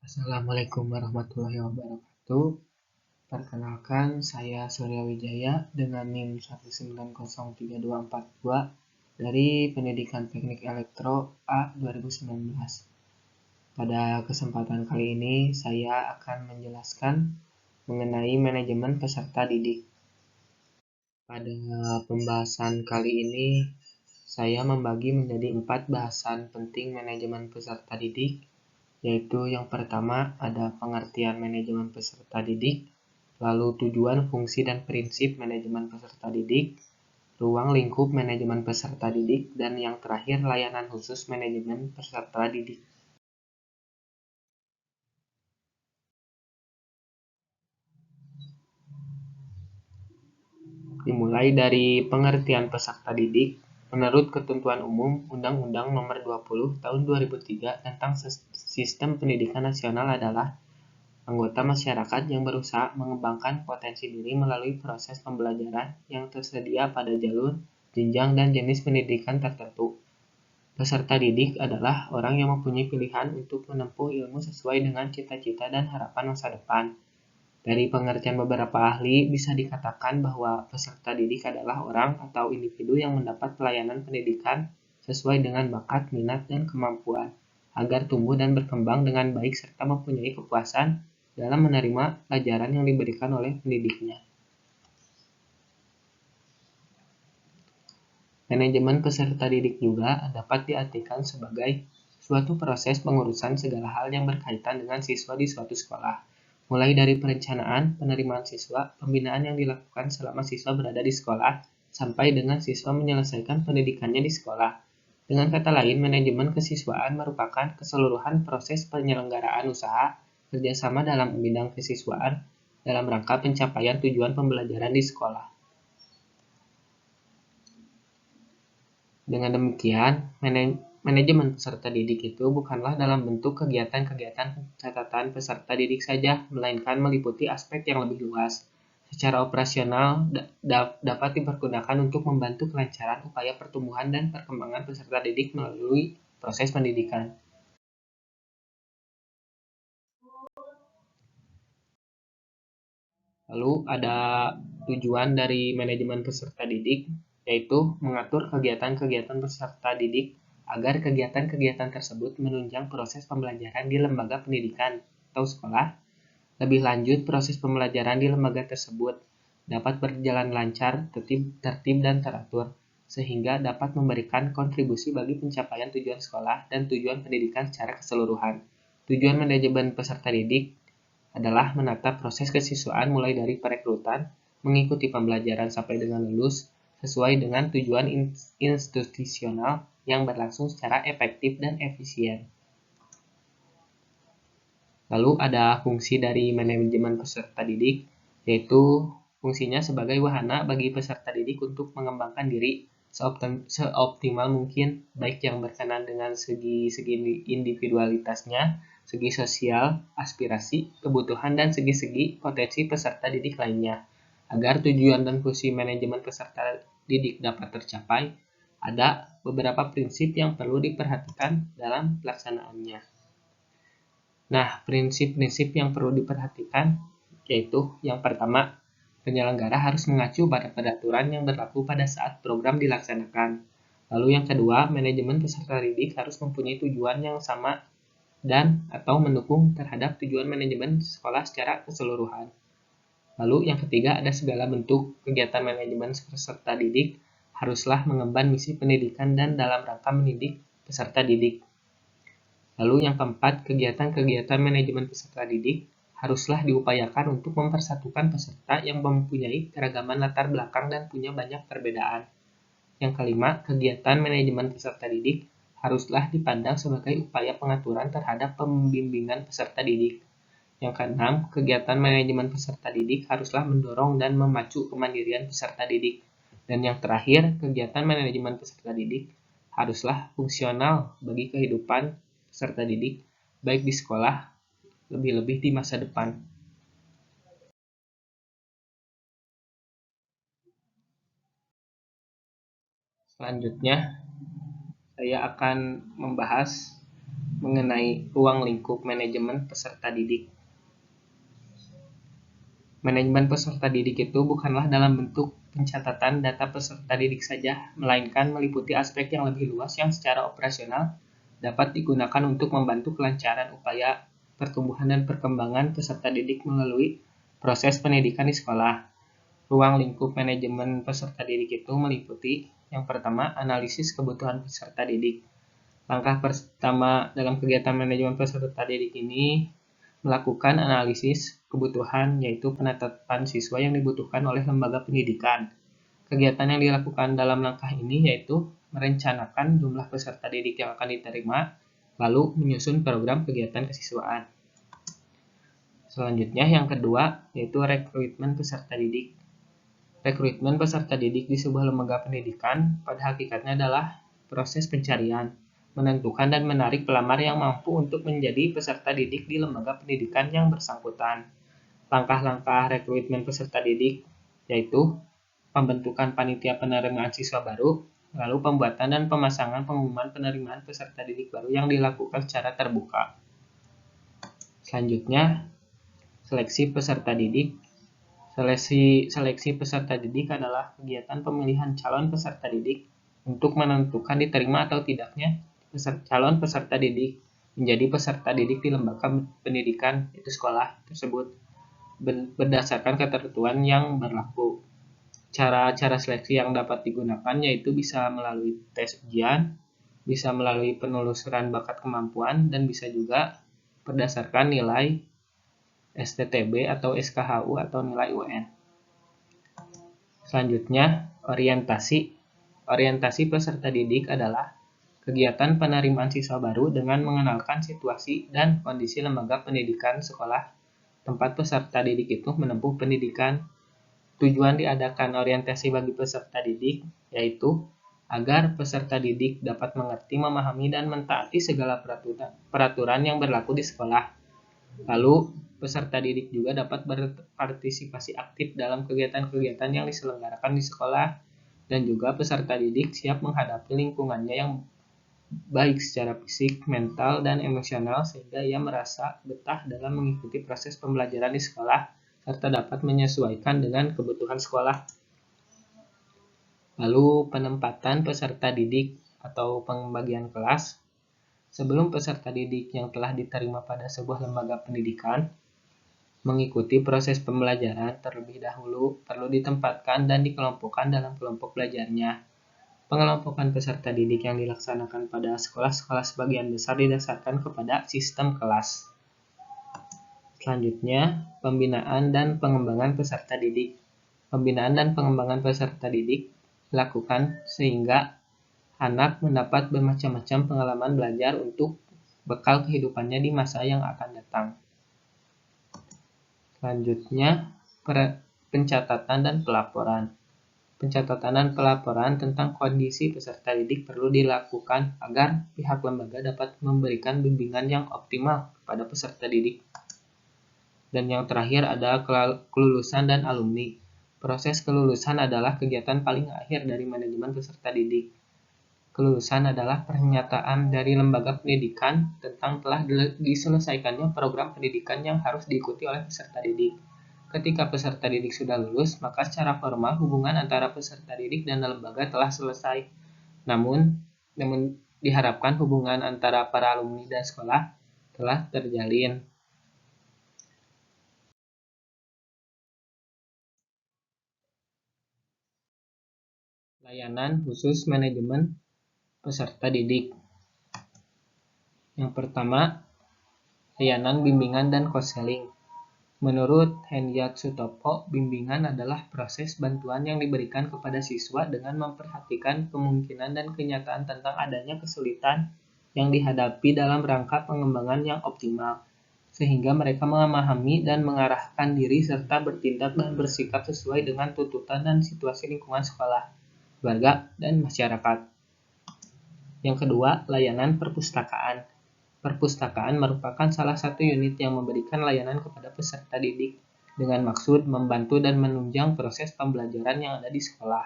Assalamualaikum warahmatullahi wabarakatuh. Perkenalkan, saya Surya Wijaya dengan NIM 1903242 dari Pendidikan Teknik Elektro A 2019. Pada kesempatan kali ini, saya akan menjelaskan mengenai manajemen peserta didik. Pada pembahasan kali ini, saya membagi menjadi 4 bahasan penting manajemen peserta didik, yaitu yang pertama ada pengertian manajemen peserta didik, lalu tujuan, fungsi, dan prinsip manajemen peserta didik, ruang lingkup manajemen peserta didik, dan yang terakhir layanan khusus manajemen peserta didik. Dimulai dari pengertian peserta didik. Menurut Ketentuan Umum Undang-Undang Nomor 20 Tahun 2003 tentang Sistem Pendidikan Nasional adalah anggota masyarakat yang berusaha mengembangkan potensi diri melalui proses pembelajaran yang tersedia pada jalur, jenjang, dan jenis pendidikan tertentu. Peserta didik adalah orang yang mempunyai pilihan untuk menempuh ilmu sesuai dengan cita-cita dan harapan masa depan. Dari pengertian beberapa ahli, bisa dikatakan bahwa peserta didik adalah orang atau individu yang mendapat pelayanan pendidikan sesuai dengan bakat, minat, dan kemampuan, agar tumbuh dan berkembang dengan baik serta mempunyai kepuasan dalam menerima pelajaran yang diberikan oleh pendidiknya. Manajemen peserta didik juga dapat diartikan sebagai suatu proses pengurusan segala hal yang berkaitan dengan siswa di suatu sekolah, mulai dari perencanaan, penerimaan siswa, pembinaan yang dilakukan selama siswa berada di sekolah, sampai dengan siswa menyelesaikan pendidikannya di sekolah. Dengan kata lain, manajemen kesiswaan merupakan keseluruhan proses penyelenggaraan usaha kerjasama dalam bidang kesiswaan dalam rangka pencapaian tujuan pembelajaran di sekolah. Dengan demikian, manajemen peserta didik itu bukanlah dalam bentuk kegiatan-kegiatan catatan peserta didik saja, melainkan meliputi aspek yang lebih luas. Secara operasional, dapat dipergunakan untuk membantu kelancaran upaya pertumbuhan dan perkembangan peserta didik melalui proses pendidikan. Lalu ada tujuan dari manajemen peserta didik, yaitu mengatur kegiatan-kegiatan peserta didik agar kegiatan-kegiatan tersebut menunjang proses pembelajaran di lembaga pendidikan atau sekolah. Lebih lanjut, proses pembelajaran di lembaga tersebut dapat berjalan lancar, tertib dan teratur, sehingga dapat memberikan kontribusi bagi pencapaian tujuan sekolah dan tujuan pendidikan secara keseluruhan. Tujuan manajemen peserta didik adalah menata proses kesiswaan mulai dari perekrutan, mengikuti pembelajaran sampai dengan lulus, sesuai dengan tujuan institusional yang berlangsung secara efektif dan efisien. Lalu ada fungsi dari manajemen peserta didik, yaitu fungsinya sebagai wahana bagi peserta didik untuk mengembangkan diri seoptimal mungkin, baik yang berkenan dengan segi-segi individualitasnya, segi sosial, aspirasi, kebutuhan, dan segi-segi potensi peserta didik lainnya. Agar tujuan dan fungsi manajemen peserta didik dapat tercapai, ada beberapa prinsip yang perlu diperhatikan dalam pelaksanaannya. Nah, prinsip-prinsip yang perlu diperhatikan yaitu yang pertama, penyelenggara harus mengacu pada peraturan yang berlaku pada saat program dilaksanakan. Lalu yang kedua, manajemen peserta didik harus mempunyai tujuan yang sama dan atau mendukung terhadap tujuan manajemen sekolah secara keseluruhan. Lalu yang ketiga, ada segala bentuk kegiatan manajemen peserta didik haruslah mengemban misi pendidikan dan dalam rangka mendidik peserta didik. Lalu yang keempat, kegiatan-kegiatan manajemen peserta didik haruslah diupayakan untuk mempersatukan peserta yang mempunyai keragaman latar belakang dan punya banyak perbedaan. Yang kelima, kegiatan manajemen peserta didik haruslah dipandang sebagai upaya pengaturan terhadap pembimbingan peserta didik. Yang keenam, kegiatan manajemen peserta didik haruslah mendorong dan memacu kemandirian peserta didik. Dan yang terakhir, kegiatan manajemen peserta didik haruslah fungsional bagi kehidupan peserta didik, baik di sekolah, lebih-lebih di masa depan. Selanjutnya, saya akan membahas mengenai ruang lingkup manajemen peserta didik. Manajemen peserta didik itu bukanlah dalam bentuk pencatatan data peserta didik saja, melainkan meliputi aspek yang lebih luas yang secara operasional dapat digunakan untuk membantu kelancaran upaya pertumbuhan dan perkembangan peserta didik melalui proses pendidikan di sekolah. Ruang lingkup manajemen peserta didik itu meliputi yang pertama, analisis kebutuhan peserta didik. Langkah pertama dalam kegiatan manajemen peserta didik ini melakukan analisis kebutuhan, yaitu penetapan siswa yang dibutuhkan oleh lembaga pendidikan. Kegiatan yang dilakukan dalam langkah ini yaitu merencanakan jumlah peserta didik yang akan diterima, lalu menyusun program kegiatan kesiswaan. Selanjutnya yang kedua yaitu rekrutmen peserta didik. Rekrutmen peserta didik di sebuah lembaga pendidikan pada hakikatnya adalah proses pencarian, menentukan dan menarik pelamar yang mampu untuk menjadi peserta didik di lembaga pendidikan yang bersangkutan. Langkah-langkah rekrutmen peserta didik yaitu pembentukan panitia penerimaan siswa baru, lalu pembuatan dan pemasangan pengumuman penerimaan peserta didik baru yang dilakukan secara terbuka. Selanjutnya, seleksi peserta didik. Seleksi peserta didik adalah kegiatan pemilihan calon peserta didik untuk menentukan diterima atau tidaknya calon peserta didik menjadi peserta didik di lembaga pendidikan itu sekolah tersebut berdasarkan ketentuan yang berlaku. Cara-cara seleksi yang dapat digunakan yaitu bisa melalui tes ujian, bisa melalui penelusuran bakat kemampuan, dan bisa juga berdasarkan nilai STTB atau SKHU atau nilai UN. Selanjutnya, orientasi. Orientasi peserta didik adalah kegiatan penerimaan siswa baru dengan mengenalkan situasi dan kondisi lembaga pendidikan sekolah tempat peserta didik itu menempuh pendidikan. Tujuan diadakan orientasi bagi peserta didik yaitu agar peserta didik dapat mengerti, memahami, dan mentaati segala peraturan yang berlaku di sekolah. Lalu, peserta didik juga dapat berpartisipasi aktif dalam kegiatan-kegiatan yang diselenggarakan di sekolah, dan juga peserta didik siap menghadapi lingkungannya yang baik secara fisik, mental, dan emosional sehingga ia merasa betah dalam mengikuti proses pembelajaran di sekolah serta dapat menyesuaikan dengan kebutuhan sekolah. Lalu, penempatan peserta didik atau pembagian kelas. Sebelum peserta didik yang telah diterima pada sebuah lembaga pendidikan mengikuti proses pembelajaran, terlebih dahulu perlu ditempatkan dan dikelompokkan dalam kelompok belajarnya. Pengelompokan peserta didik yang dilaksanakan pada sekolah-sekolah sebagian besar didasarkan kepada sistem kelas. Selanjutnya, pembinaan dan pengembangan peserta didik. Pembinaan dan pengembangan peserta didik dilakukan sehingga anak mendapat bermacam-macam pengalaman belajar untuk bekal kehidupannya di masa yang akan datang. Selanjutnya, pencatatan dan pelaporan. Pencatatan dan pelaporan tentang kondisi peserta didik perlu dilakukan agar pihak lembaga dapat memberikan bimbingan yang optimal kepada peserta didik. Dan yang terakhir adalah kelulusan dan alumni. Proses kelulusan adalah kegiatan paling akhir dari manajemen peserta didik. Kelulusan adalah pernyataan dari lembaga pendidikan tentang telah diselesaikannya program pendidikan yang harus diikuti oleh peserta didik. Ketika peserta didik sudah lulus, maka secara formal hubungan antara peserta didik dan lembaga telah selesai. Namun diharapkan hubungan antara para alumni dan sekolah telah terjalin. Layanan khusus manajemen peserta didik. Yang pertama, layanan bimbingan dan konseling. Menurut Hendyat Sutopo, bimbingan adalah proses bantuan yang diberikan kepada siswa dengan memperhatikan kemungkinan dan kenyataan tentang adanya kesulitan yang dihadapi dalam rangka pengembangan yang optimal, sehingga mereka memahami dan mengarahkan diri serta bertindak dan bersikap sesuai dengan tuntutan dan situasi lingkungan sekolah, keluarga, dan masyarakat. Yang kedua, layanan perpustakaan. Perpustakaan merupakan salah satu unit yang memberikan layanan kepada peserta didik dengan maksud membantu dan menunjang proses pembelajaran yang ada di sekolah.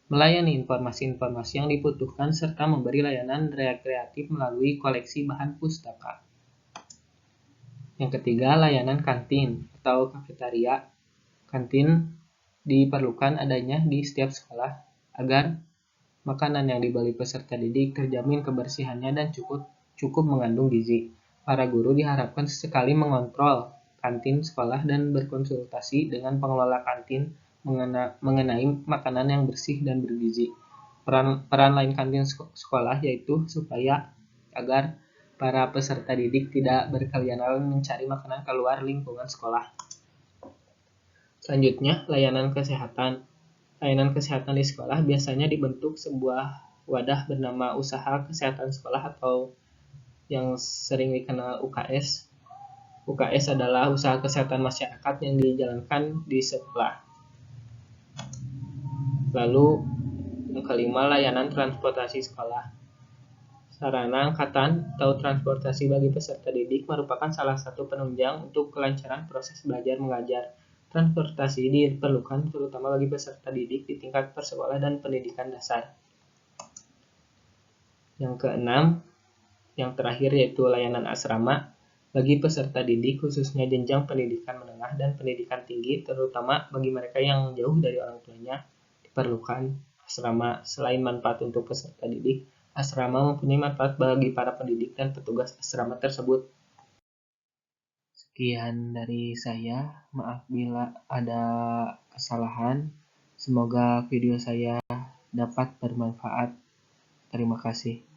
melayani informasi-informasi yang dibutuhkan, serta memberi layanan rekreatif melalui koleksi bahan pustaka. Yang ketiga, layanan kantin atau kafetaria. Kantin diperlukan adanya di setiap sekolah agar makanan yang dibeli peserta didik terjamin kebersihannya dan cukup mengandung gizi. Para guru diharapkan sesekali mengontrol kantin sekolah dan berkonsultasi dengan pengelola kantin mengenai makanan yang bersih dan bergizi. Peran lain kantin sekolah yaitu supaya agar para peserta didik tidak berkelana mencari makanan keluar lingkungan sekolah. Selanjutnya, layanan kesehatan. Layanan kesehatan di sekolah biasanya dibentuk sebuah wadah bernama Usaha Kesehatan Sekolah atau yang sering dikenal UKS. UKS adalah usaha kesehatan masyarakat yang dijalankan di sekolah. Lalu yang kelima, layanan transportasi sekolah. Sarana angkatan atau transportasi bagi peserta didik merupakan salah satu penunjang untuk kelancaran proses belajar mengajar. Transportasi diperlukan terutama bagi peserta didik di tingkat prasekolah dan pendidikan dasar. Yang keenam, yang terakhir yaitu layanan asrama. Bagi peserta didik khususnya jenjang pendidikan menengah dan pendidikan tinggi, terutama bagi mereka yang jauh dari orang tuanya, diperlukan asrama. Selain manfaat untuk peserta didik, asrama mempunyai manfaat bagi para pendidik dan petugas asrama tersebut. Sekian dari saya, maaf bila ada kesalahan. Semoga video saya dapat bermanfaat. Terima kasih.